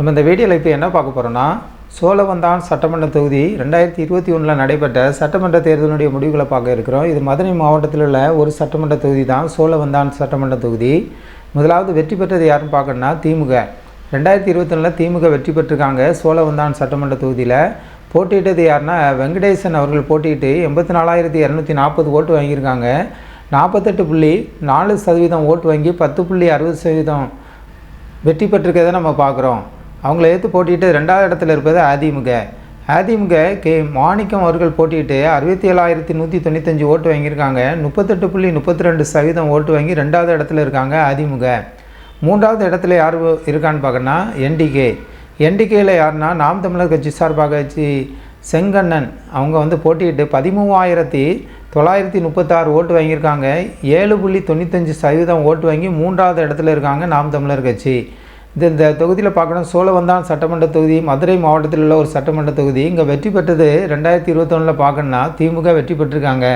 நம்ம இந்த வீடியோவில் இப்போ என்ன பார்க்க போகிறோம்னா, சோழவந்தான் சட்டமன்ற தொகுதி 2021 நடைபெற்ற சட்டமன்ற தேர்தலுடைய முடிவுகளை பார்க்க இருக்கிறோம். இது மதுரை மாவட்டத்தில் உள்ள ஒரு சட்டமன்ற தொகுதி தான் சோழவந்தான் சட்டமன்ற தொகுதி. முதலாவது வெற்றி பெற்றது யாருன்னு பார்க்கணுன்னா திமுக. 2021 திமுக வெற்றி பெற்றிருக்காங்க. சோழவந்தான் சட்டமன்ற தொகுதியில் போட்டியிட்டது யாருன்னா வெங்கடேசன் அவர்கள் போட்டியிட்டு 84,240 ஓட்டு வாங்கியிருக்காங்க. 48.4% ஓட்டு வாங்கி 10.60% வெற்றி பெற்றிருக்கிறத நம்ம பார்க்குறோம். அவங்கள எடுத்து போட்டிட்டு 2வது இடத்துல இருப்பது அதிமுக மாணிக்கம் அவர்கள் போட்டிட்டு 67,195 ஓட்டு வாங்கியிருக்காங்க. 38.32% ஓட்டு வாங்கி 2வது இடத்துல இருக்காங்க அதிமுக. 3வது இடத்துல யார் இருக்கான்னு பார்க்கணுன்னா என்டிகேயில் யாருன்னா நாம் தமிழர் கட்சி சார்பாக செங்கண்ணன் அவங்க போட்டிட்டு 13,936 ஓட்டு வாங்கியிருக்காங்க. 7.95% ஓட்டு வாங்கி 3வது இடத்துல இருக்காங்க நாம் தமிழர் கட்சி. இந்த தொகுதியில் பார்க்கணும், சோழவந்தான் சட்டமன்ற தொகுதி மதுரை மாவட்டத்தில் உள்ள ஒரு சட்டமன்ற தொகுதி. இங்கே வெற்றி பெற்றது 2021 பார்க்கணுன்னா திமுக வெற்றி பெற்றிருக்காங்க.